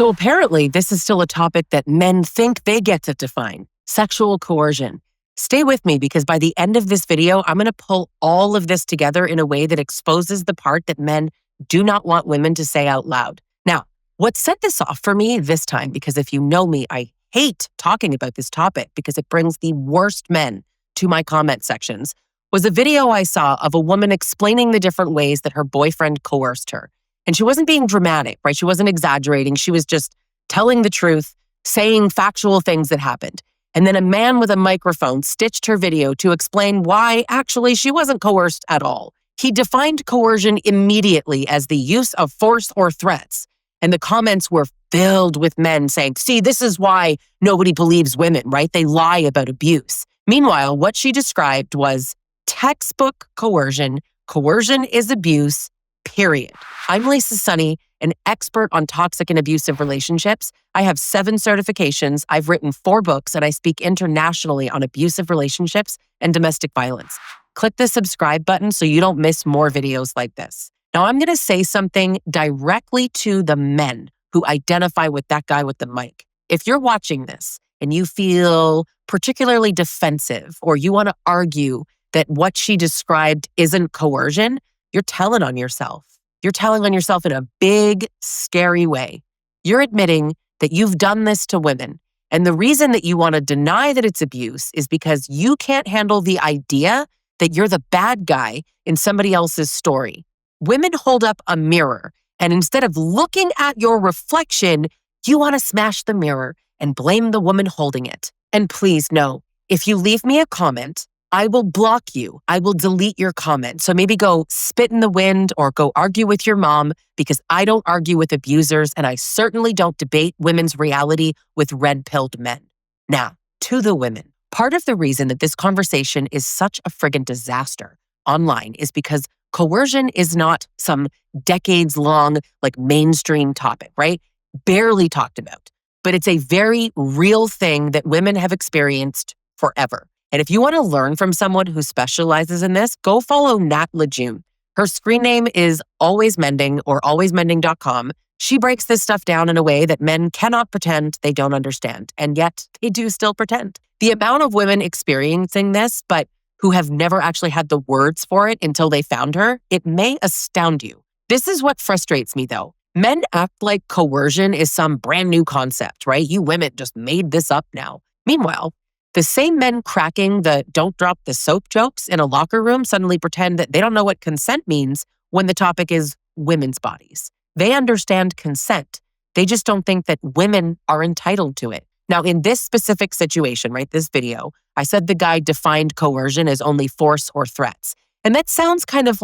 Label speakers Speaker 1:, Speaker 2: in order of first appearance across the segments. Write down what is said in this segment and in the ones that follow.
Speaker 1: So apparently, this is still a topic that men think they get to define: sexual coercion. Stay with me, because by the end of this video, I'm going to pull all of this together in a way that exposes the part that men do not want women to say out loud. Now, what set this off for me this time, because if you know me, I hate talking about this topic because it brings the worst men to my comment sections, was a video I saw of a woman explaining the different ways that her boyfriend coerced her. And she wasn't being dramatic, right? She wasn't exaggerating. She was just telling the truth, saying factual things that happened. And then a man with a microphone stitched her video to explain why actually she wasn't coerced at all. He defined coercion immediately as the use of force or threats. And the comments were filled with men saying, see, this is why nobody believes women, right? They lie about abuse. Meanwhile, what she described was textbook coercion. Coercion is abuse, period. I'm Lisa Sonni, an expert on toxic and abusive relationships. I have 7 certifications, I've written 4 books, and I speak internationally on abusive relationships and domestic violence. Click the subscribe button so you don't miss more videos like this. Now, I'm going to say something directly to the men who identify with that guy with the mic. If you're watching this and you feel particularly defensive, or you want to argue that what she described isn't coercion, you're telling on yourself. You're telling on yourself in a big, scary way. You're admitting that you've done this to women. And the reason that you want to deny that it's abuse is because you can't handle the idea that you're the bad guy in somebody else's story. Women hold up a mirror, and instead of looking at your reflection, you want to smash the mirror and blame the woman holding it. And please know, if you leave me a comment, I will block you. I will delete your comment. So maybe go spit in the wind or go argue with your mom, because I don't argue with abusers, and I certainly don't debate women's reality with red-pilled men. Now, to the women. Part of the reason that this conversation is such a friggin' disaster online is because coercion is not some decades-long, mainstream topic, right? Barely talked about. But it's a very real thing that women have experienced forever. And if you want to learn from someone who specializes in this, go follow Nat Lejeune. Her screen name is Always Mending, or alwaysmending.com. She breaks this stuff down in a way that men cannot pretend they don't understand, and yet they do still pretend. The amount of women experiencing this, but who have never actually had the words for it until they found her, it may astound you. This is what frustrates me, though. Men act like coercion is some brand new concept, right? You women just made this up now. Meanwhile, the same men cracking the don't drop the soap jokes in a locker room suddenly pretend that they don't know what consent means when the topic is women's bodies. They understand consent. They just don't think that women are entitled to it. Now, in this specific situation, right, this video, I said the guy defined coercion as only force or threats. And that sounds kind of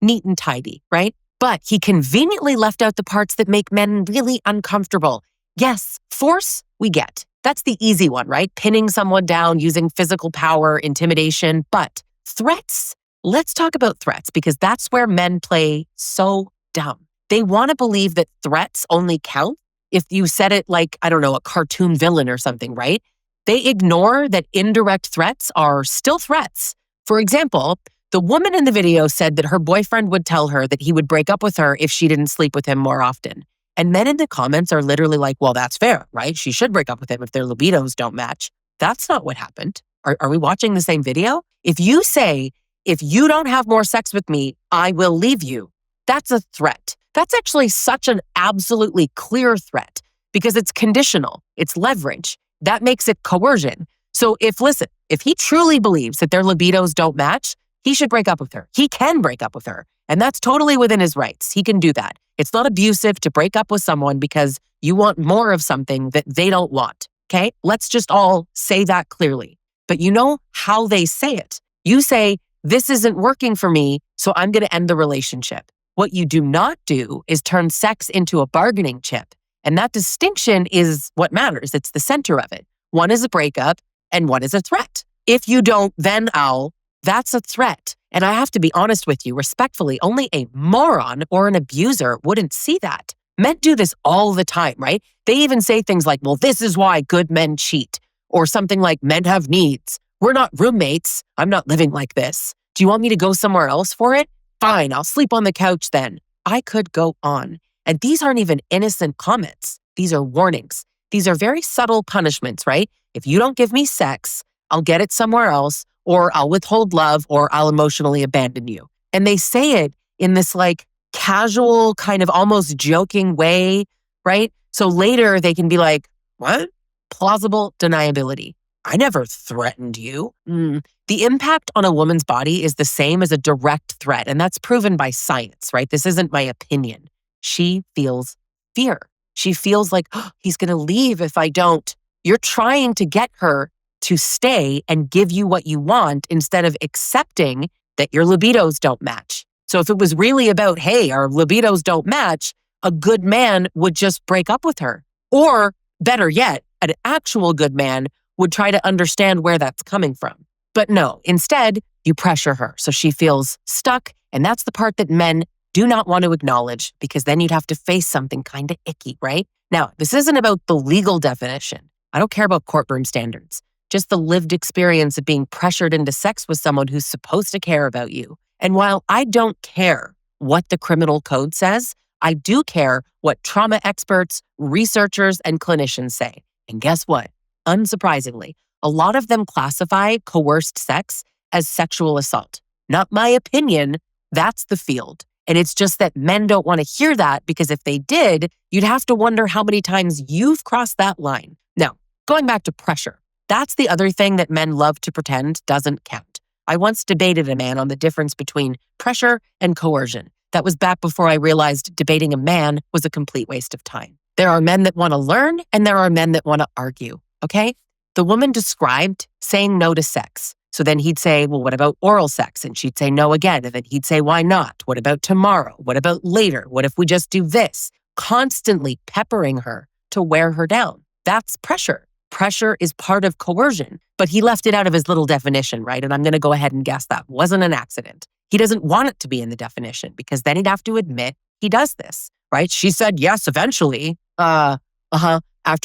Speaker 1: neat and tidy, right? But he conveniently left out the parts that make men really uncomfortable. Yes, force, we get. That's the easy one, right? Pinning someone down, using physical power, intimidation. But threats, let's talk about threats, because that's where men play so dumb. They want to believe that threats only count if you said it like, I don't know, a cartoon villain or something, right? They ignore that indirect threats are still threats. For example, the woman in the video said that her boyfriend would tell her that he would break up with her if she didn't sleep with him more often. And men in the comments are literally like, well, that's fair, right? She should break up with him if their libidos don't match. That's not what happened. Are we watching the same video? If you say, if you don't have more sex with me, I will leave you, that's a threat. That's actually such an absolutely clear threat because it's conditional. It's leverage. That makes it coercion. So if he truly believes that their libidos don't match, he should break up with her. He can break up with her. And that's totally within his rights. He can do that. It's not abusive to break up with someone because you want more of something that they don't want. Okay? Let's just all say that clearly. But you know how they say it. You say, this isn't working for me, so I'm going to end the relationship. What you do not do is turn sex into a bargaining chip. And that distinction is what matters. It's the center of it. One is a breakup and one is a threat. If you don't, then that's a threat. And I have to be honest with you, respectfully, only a moron or an abuser wouldn't see that. Men do this all the time, right? They even say things like, well, this is why good men cheat. Or something like, men have needs. We're not roommates. I'm not living like this. Do you want me to go somewhere else for it? Fine, I'll sleep on the couch then. I could go on. And these aren't even innocent comments. These are warnings. These are very subtle punishments, right? If you don't give me sex, I'll get it somewhere else, or I'll withhold love, or I'll emotionally abandon you. And they say it in this like casual, kind of almost joking way, right? So later they can be like, what? Plausible deniability. I never threatened you. The impact on a woman's body is the same as a direct threat, and that's proven by science, right? This isn't my opinion. She feels fear. She feels like, oh, he's going to leave if I don't. You're trying to get her to stay and give you what you want instead of accepting that your libidos don't match. So if it was really about, hey, our libidos don't match, a good man would just break up with her. Or better yet, an actual good man would try to understand where that's coming from. But no, instead, you pressure her so she feels stuck. And that's the part that men do not want to acknowledge, because then you'd have to face something kind of icky, right? Now, this isn't about the legal definition. I don't care about courtroom standards. Just the lived experience of being pressured into sex with someone who's supposed to care about you. And while I don't care what the criminal code says, I do care what trauma experts, researchers, and clinicians say. And guess what? Unsurprisingly, a lot of them classify coerced sex as sexual assault. Not my opinion, that's the field. And it's just that men don't want to hear that, because if they did, you'd have to wonder how many times you've crossed that line. Now, going back to pressure, that's the other thing that men love to pretend doesn't count. I once debated a man on the difference between pressure and coercion. That was back before I realized debating a man was a complete waste of time. There are men that want to learn, and there are men that want to argue, okay? The woman described saying no to sex. So then he'd say, well, what about oral sex? And she'd say no again. And then he'd say, why not? What about tomorrow? What about later? What if we just do this? Constantly peppering her to wear her down. That's pressure. Pressure is part of coercion, but he left it out of his little definition, right? And I'm going to go ahead and guess that wasn't an accident. He doesn't want it to be in the definition, because then he'd have to admit he does this, right? She said yes eventually. After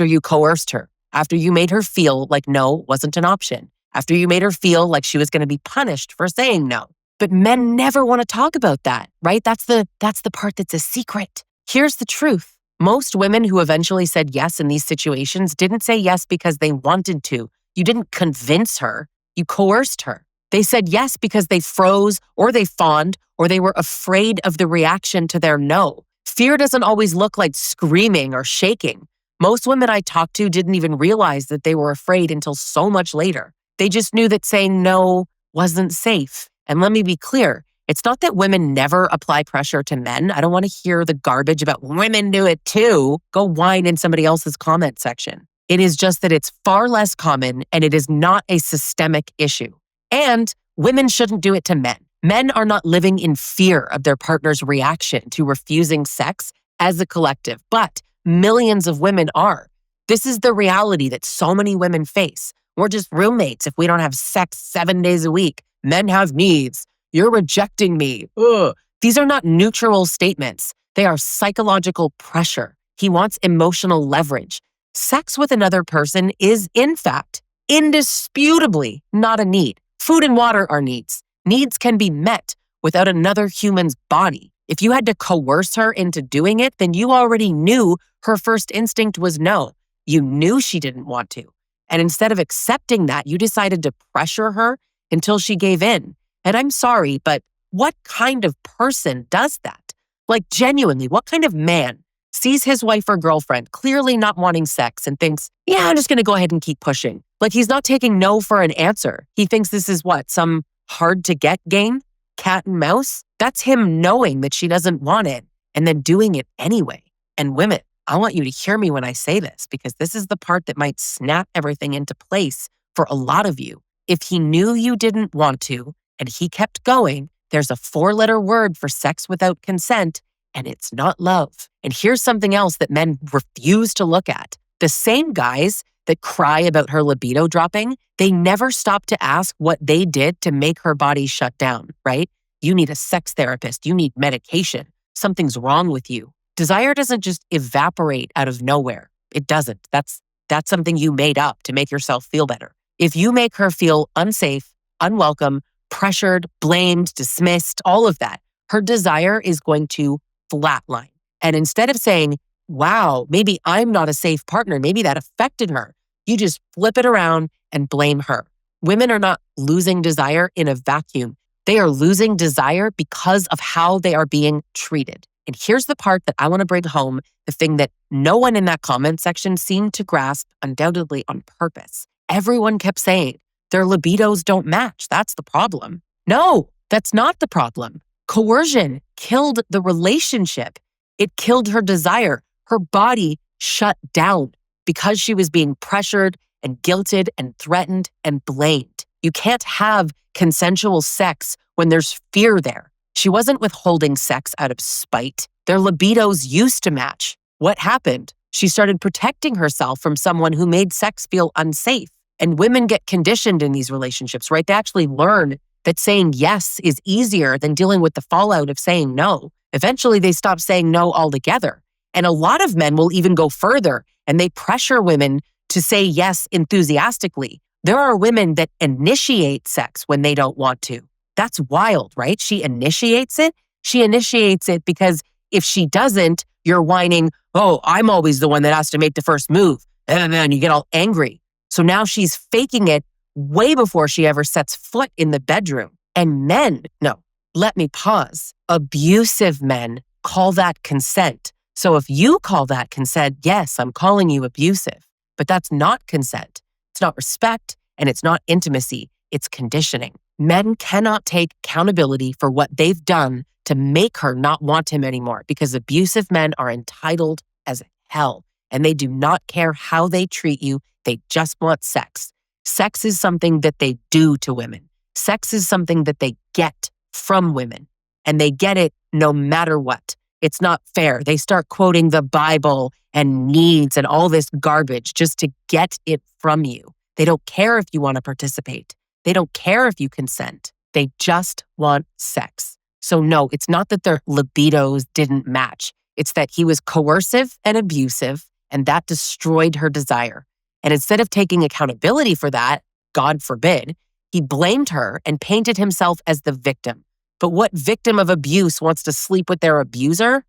Speaker 1: you coerced her, after you made her feel like no wasn't an option, after you made her feel like she was going to be punished for saying no. But men never want to talk about that, right? That's the part that's a secret. Here's the truth. Most women who eventually said yes in these situations didn't say yes because they wanted to. You didn't convince her. You coerced her. They said yes because they froze, or they fawned, or they were afraid of the reaction to their no. Fear doesn't always look like screaming or shaking. Most women I talked to didn't even realize that they were afraid until so much later. They just knew that saying no wasn't safe. And let me be clear, it's not that women never apply pressure to men. I don't want to hear the garbage about women do it too. Go whine in somebody else's comment section. It is just that it's far less common, and it is not a systemic issue. And women shouldn't do it to men. Men are not living in fear of their partner's reaction to refusing sex as a collective, but millions of women are. This is the reality that so many women face. We're just roommates if we don't have sex 7 days a week. Men have needs. You're rejecting me. Ugh. These are not neutral statements. They are psychological pressure. He wants emotional leverage. Sex with another person is, in fact, indisputably not a need. Food and water are needs. Needs can be met without another human's body. If you had to coerce her into doing it, then you already knew her first instinct was no. You knew she didn't want to. And instead of accepting that, you decided to pressure her until she gave in. And I'm sorry, but what kind of person does that? Like, genuinely, what kind of man sees his wife or girlfriend clearly not wanting sex and thinks, yeah, I'm just going to go ahead and keep pushing? Like, he's not taking no for an answer. He thinks this is what, some hard to get game? Cat and mouse? That's him knowing that she doesn't want it and then doing it anyway. And women, I want you to hear me when I say this, because this is the part that might snap everything into place for a lot of you. If he knew you didn't want to and he kept going, there's a 4-letter word for sex without consent, and it's not love. And here's something else that men refuse to look at. The same guys that cry about her libido dropping, they never stop to ask what they did to make her body shut down, right? You need a sex therapist. You need medication. Something's wrong with you. Desire doesn't just evaporate out of nowhere. It doesn't. That's something you made up to make yourself feel better. If you make her feel unsafe, unwelcome, pressured, blamed, dismissed, all of that, her desire is going to flatline. And instead of saying, wow, maybe I'm not a safe partner. Maybe that affected her. You just flip it around and blame her. Women are not losing desire in a vacuum. They are losing desire because of how they are being treated. And here's the part that I want to bring home, the thing that no one in that comment section seemed to grasp, undoubtedly on purpose. Everyone kept saying, their libidos don't match. That's the problem. No, that's not the problem. Coercion killed the relationship. It killed her desire. Her body shut down because she was being pressured and guilted and threatened and blamed. You can't have consensual sex when there's fear there. She wasn't withholding sex out of spite. Their libidos used to match. What happened? She started protecting herself from someone who made sex feel unsafe. And women get conditioned in these relationships, right? They actually learn that saying yes is easier than dealing with the fallout of saying no. Eventually, they stop saying no altogether. And a lot of men will even go further and they pressure women to say yes enthusiastically. There are women that initiate sex when they don't want to. That's wild, right? She initiates it. She initiates it because if she doesn't, you're whining, oh, I'm always the one that has to make the first move. And then you get all angry. So now she's faking it way before she ever sets foot in the bedroom. And men, no, let me pause. Abusive men call that consent. So if you call that consent, yes, I'm calling you abusive. But that's not consent. It's not respect and it's not intimacy. It's conditioning. Men cannot take accountability for what they've done to make her not want him anymore because abusive men are entitled as hell and they do not care how they treat you. They just want sex. Sex is something that they do to women. Sex is something that they get from women, and they get it no matter what. It's not fair. They start quoting the Bible and needs and all this garbage just to get it from you. They don't care if you want to participate. They don't care if you consent. They just want sex. So no, it's not that their libidos didn't match. It's that he was coercive and abusive, and that destroyed her desire. And instead of taking accountability for that, God forbid, he blamed her and painted himself as the victim. But what victim of abuse wants to sleep with their abuser?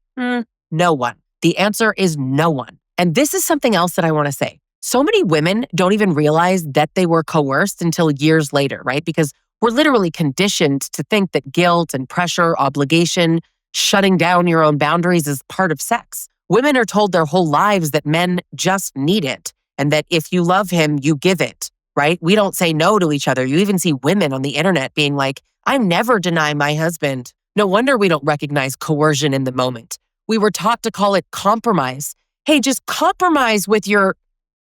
Speaker 1: No one. The answer is no one. And this is something else that I want to say. So many women don't even realize that they were coerced until years later, right? Because we're literally conditioned to think that guilt and pressure, obligation, shutting down your own boundaries is part of sex. Women are told their whole lives that men just need it. And that if you love him, you give it, right? We don't say no to each other. You even see women on the internet being like, I never deny my husband. No wonder we don't recognize coercion in the moment. We were taught to call it compromise. Hey, just compromise with your...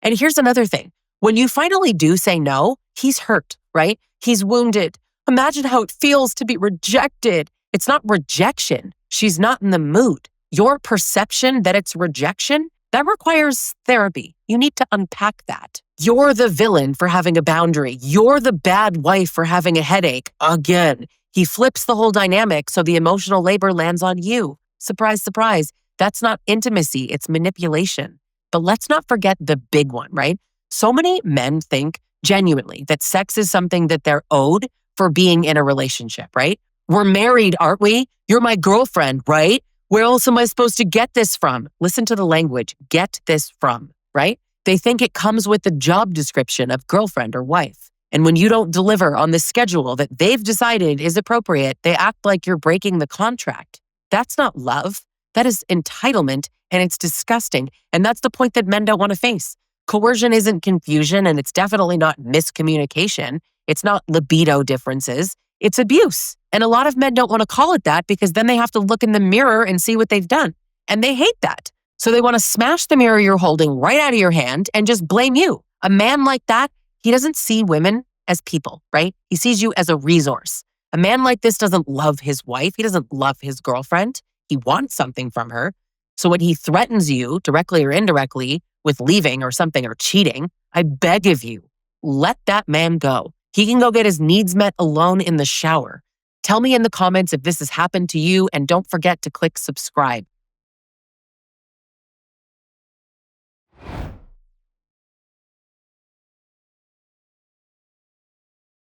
Speaker 1: And here's another thing. When you finally do say no, he's hurt, right? He's wounded. Imagine how it feels to be rejected. It's not rejection. She's not in the mood. Your perception that it's rejection, that requires therapy. You need to unpack that. You're the villain for having a boundary. You're the bad wife for having a headache. Again, he flips the whole dynamic so the emotional labor lands on you. Surprise, surprise. That's not intimacy, it's manipulation. But let's not forget the big one, right? So many men think genuinely that sex is something that they're owed for being in a relationship, right? We're married, aren't we? You're my girlfriend, right? Where else am I supposed to get this from? Listen to the language, get this from, right? They think it comes with the job description of girlfriend or wife. And when you don't deliver on the schedule that they've decided is appropriate, they act like you're breaking the contract. That's not love. That is entitlement, and it's disgusting. And that's the point that men don't want to face. Coercion isn't confusion, and it's definitely not miscommunication. It's not libido differences. It's abuse. And a lot of men don't want to call it that because then they have to look in the mirror and see what they've done. And they hate that. So they want to smash the mirror you're holding right out of your hand and just blame you. A man like that, he doesn't see women as people, right? He sees you as a resource. A man like this doesn't love his wife. He doesn't love his girlfriend. He wants something from her. So when he threatens you, directly or indirectly, with leaving or something or cheating, I beg of you, let that man go. He can go get his needs met alone in the shower. Tell me in the comments if this has happened to you, and don't forget to click subscribe.